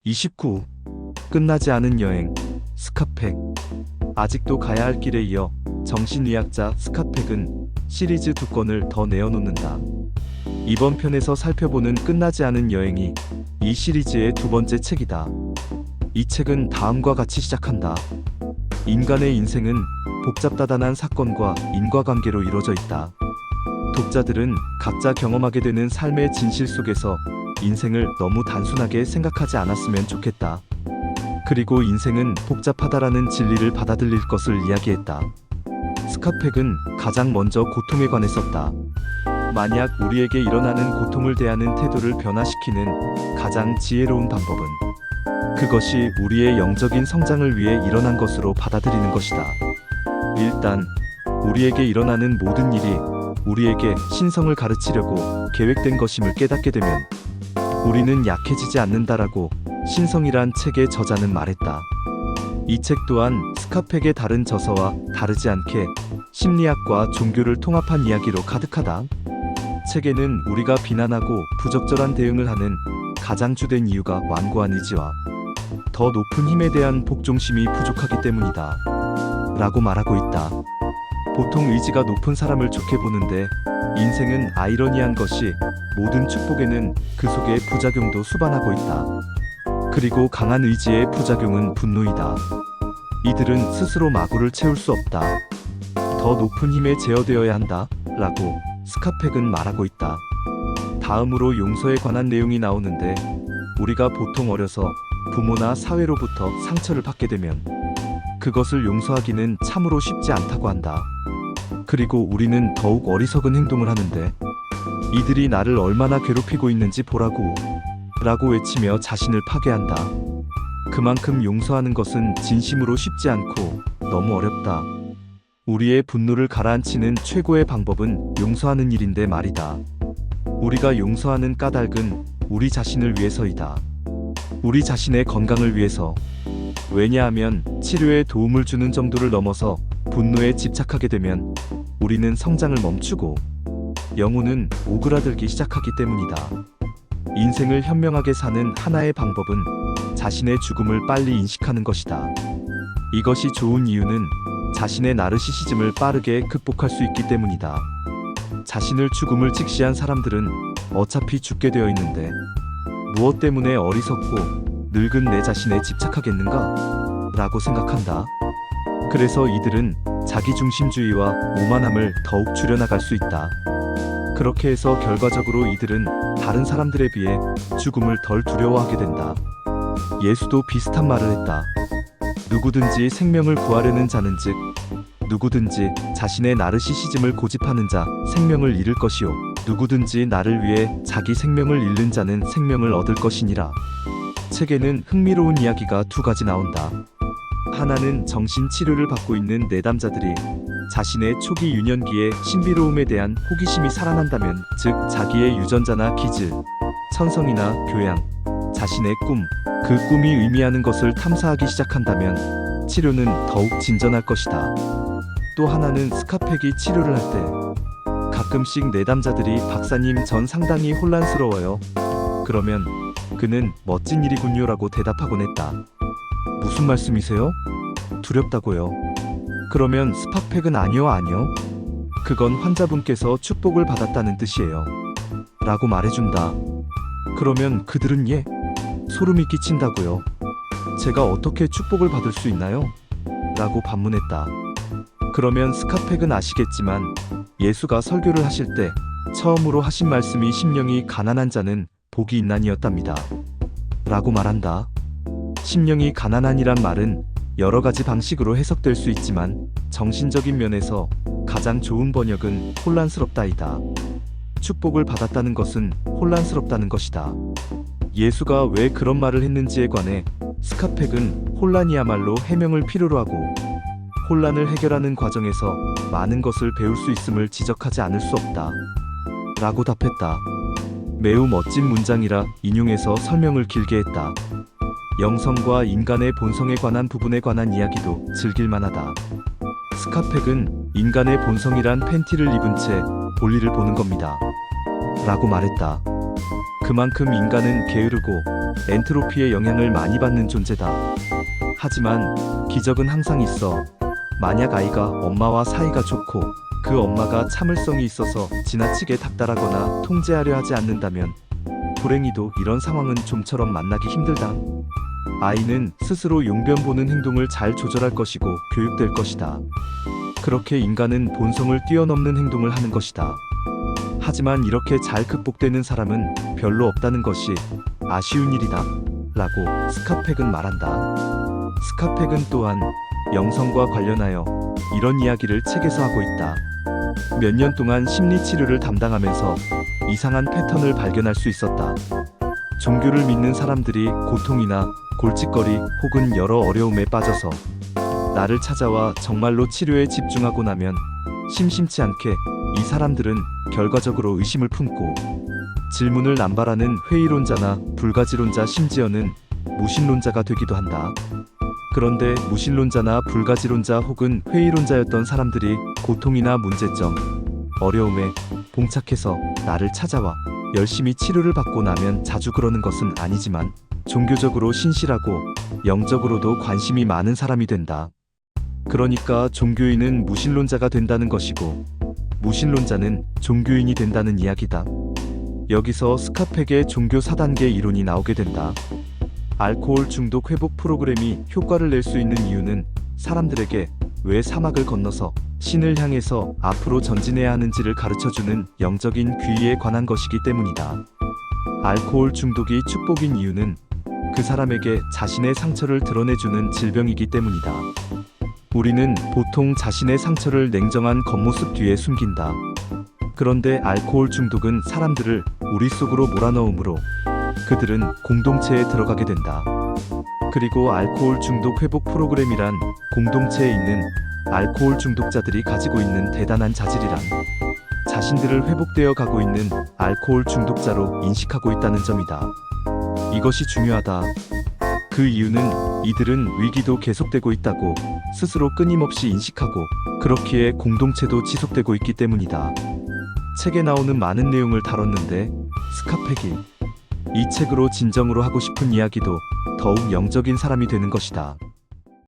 29. 끝나지 않은 여행. 스카팩. 아직도 가야 할 길에 이어 정신의학자 스카팩은 시리즈 2권을 더 내어놓는다. 이번 편에서 살펴보는 끝나지 않은 여행이 이 시리즈의 두 번째 책이다. 이 책은 다음과 같이 시작한다. 인간의 인생은 복잡다단한 사건과 인과관계로 이루어져 있다. 독자들은 각자 경험하게 되는 삶의 진실 속에서 인생을 너무 단순하게 생각하지 않았으면 좋겠다. 그리고 인생은 복잡하다라는 진리를 받아들일 것을 이야기했다. 스카팩은 가장 먼저 고통에 관해 썼다. 만약 우리에게 일어나는 고통을 대하는 태도를 변화시키는 가장 지혜로운 방법은 그것이 우리의 영적인 성장을 위해 일어난 것으로 받아들이는 것이다. 일단 우리에게 일어나는 모든 일이 우리에게 신성을 가르치려고 계획된 것임을 깨닫게 되면 우리는 약해지지 않는다라고 신성이란 책의 저자는 말했다. 이 책 또한 스카팩의 다른 저서와 다르지 않게 심리학과 종교를 통합한 이야기로 가득하다. 책에는 우리가 비난하고 부적절한 대응을 하는 가장 주된 이유가 완고한 의지와 더 높은 힘에 대한 복종심이 부족하기 때문이다 라고 말하고 있다. 보통 의지가 높은 사람을 좋게 보는데 인생은 아이러니한 것이 모든 축복에는 그 속에 부작용도 수반하고 있다. 그리고 강한 의지의 부작용은 분노이다. 이들은 스스로 마구를 채울 수 없다. 더 높은 힘에 제어되어야 한다 라고 스카팩은 말하고 있다. 다음으로 용서에 관한 내용이 나오는데 우리가 보통 어려서 부모나 사회로부터 상처를 받게 되면 그것을 용서하기는 참으로 쉽지 않다고 한다. 그리고 우리는 더욱 어리석은 행동을 하는데 이들이 나를 얼마나 괴롭히고 있는지 보라고 라고 외치며 자신을 파괴한다. 그만큼 용서하는 것은 진심으로 쉽지 않고 너무 어렵다. 우리의 분노를 가라앉히는 최고의 방법은 용서하는 일인데 말이다. 우리가 용서하는 까닭은 우리 자신을 위해서이다. 우리 자신의 건강을 위해서. 왜냐하면 치료에 도움을 주는 정도를 넘어서 분노에 집착하게 되면 우리는 성장을 멈추고 영혼은 오그라들기 시작하기 때문이다. 인생을 현명하게 사는 하나의 방법은 자신의 죽음을 빨리 인식하는 것이다. 이것이 좋은 이유는 자신의 나르시시즘을 빠르게 극복할 수 있기 때문이다. 자신을 죽음을 직시한 사람들은 어차피 죽게 되어 있는데 무엇 때문에 어리석고 늙은 내 자신에 집착하겠는가? 라고 생각한다. 그래서 이들은 자기중심주의와 오만함을 더욱 줄여나갈 수 있다. 그렇게 해서 결과적으로 이들은 다른 사람들에 비해 죽음을 덜 두려워하게 된다. 예수도 비슷한 말을 했다. 누구든지 생명을 구하려는 자는즉 누구든지 자신의 나르시시즘을 고집하는 자 생명을 잃을 것이요 누구든지 나를 위해 자기 생명을 잃는 자는 생명을 얻을 것이니라. 책에는 흥미로운 이야기가 두 가지 나온다. 하나는 정신치료를 받고 있는 내담자들이 자신의 초기 유년기의 신비로움에 대한 호기심이 살아난다면 즉 자기의 유전자나 기질, 천성이나 교양, 자신의 꿈, 그 꿈이 의미하는 것을 탐사하기 시작한다면 치료는 더욱 진전할 것이다. 또 하나는 스카팩이 치료를 할 때 가끔씩 내담자들이 박사님 전 상당히 혼란스러워요. 그러면 그는 멋진 일이군요 라고 대답하곤 했다. 무슨 말씀이세요? 두렵다고요. 그러면 스카팩은 아니요. 그건 환자분께서 축복을 받았다는 뜻이에요. 라고 말해준다. 그러면 그들은 소름이 끼친다고요. 제가 어떻게 축복을 받을 수 있나요? 라고 반문했다. 그러면 스카팩은 아시겠지만 예수가 설교를 하실 때 처음으로 하신 말씀이 심령이 가난한 자는 복이 있나니였답니다. 라고 말한다. 심령이 가난한이란 말은 여러 가지 방식으로 해석될 수 있지만 정신적인 면에서 가장 좋은 번역은 혼란스럽다이다. 축복을 받았다는 것은 혼란스럽다는 것이다. 예수가 왜 그런 말을 했는지에 관해 스카팩은 혼란이야말로 해명을 필요로 하고 혼란을 해결하는 과정에서 많은 것을 배울 수 있음을 지적하지 않을 수 없다. 라고 답했다. 매우 멋진 문장이라 인용해서 설명을 길게 했다. 영성과 인간의 본성에 관한 부분에 관한 이야기도 즐길만하다. 스카팩은 인간의 본성이란 팬티를 입은 채 볼일을 보는 겁니다. 라고 말했다. 그만큼 인간은 게으르고 엔트로피의 영향을 많이 받는 존재다. 하지만 기적은 항상 있어. 만약 아이가 엄마와 사이가 좋고 그 엄마가 참을성이 있어서 지나치게 닥달하거나 통제하려 하지 않는다면 불행히도 이런 상황은 좀처럼 만나기 힘들다. 아이는 스스로 용변 보는 행동을 잘 조절할 것이고 교육될 것이다. 그렇게 인간은 본성을 뛰어넘는 행동을 하는 것이다. 하지만 이렇게 잘 극복되는 사람은 별로 없다는 것이 아쉬운 일이다. 라고 스카펙은 말한다. 스카펙은 또한 영성과 관련하여 이런 이야기를 책에서 하고 있다. 몇 년 동안 심리 치료를 담당하면서 이상한 패턴을 발견할 수 있었다. 종교를 믿는 사람들이 고통이나 골칫거리 혹은 여러 어려움에 빠져서 나를 찾아와 정말로 치료에 집중하고 나면 심심치 않게 이 사람들은 결과적으로 의심을 품고 질문을 남발하는 회의론자나 불가지론자, 심지어는 무신론자가 되기도 한다. 그런데 무신론자나 불가지론자 혹은 회의론자였던 사람들이 고통이나 문제점, 어려움에 봉착해서 나를 찾아와 열심히 치료를 받고 나면 자주 그러는 것은 아니지만 종교적으로 신실하고 영적으로도 관심이 많은 사람이 된다. 그러니까 종교인은 무신론자가 된다는 것이고 무신론자는 종교인이 된다는 이야기다. 여기서 스카펙의 종교 4단계 이론이 나오게 된다. 알코올 중독 회복 프로그램이 효과를 낼 수 있는 이유는 사람들에게 왜 사막을 건너서 신을 향해서 앞으로 전진해야 하는지를 가르쳐주는 영적인 귀의에 관한 것이기 때문이다. 알코올 중독이 축복인 이유는 그 사람에게 자신의 상처를 드러내주는 질병이기 때문이다. 우리는 보통 자신의 상처를 냉정한 겉모습 뒤에 숨긴다. 그런데 알코올 중독은 사람들을 우리 속으로 몰아넣으므로 그들은 공동체에 들어가게 된다. 그리고 알코올 중독 회복 프로그램이란 공동체에 있는 알코올 중독자들이 가지고 있는 대단한 자질이란 자신들을 회복되어 가고 있는 알코올 중독자로 인식하고 있다는 점이다. 이것이 중요하다. 그 이유는 이들은 위기도 계속되고 있다고 스스로 끊임없이 인식하고 그렇기에 공동체도 지속되고 있기 때문이다. 책에 나오는 많은 내용을 다뤘는데 스카펙이 이 책으로 진정으로 하고 싶은 이야기도 더욱 영적인 사람이 되는 것이다.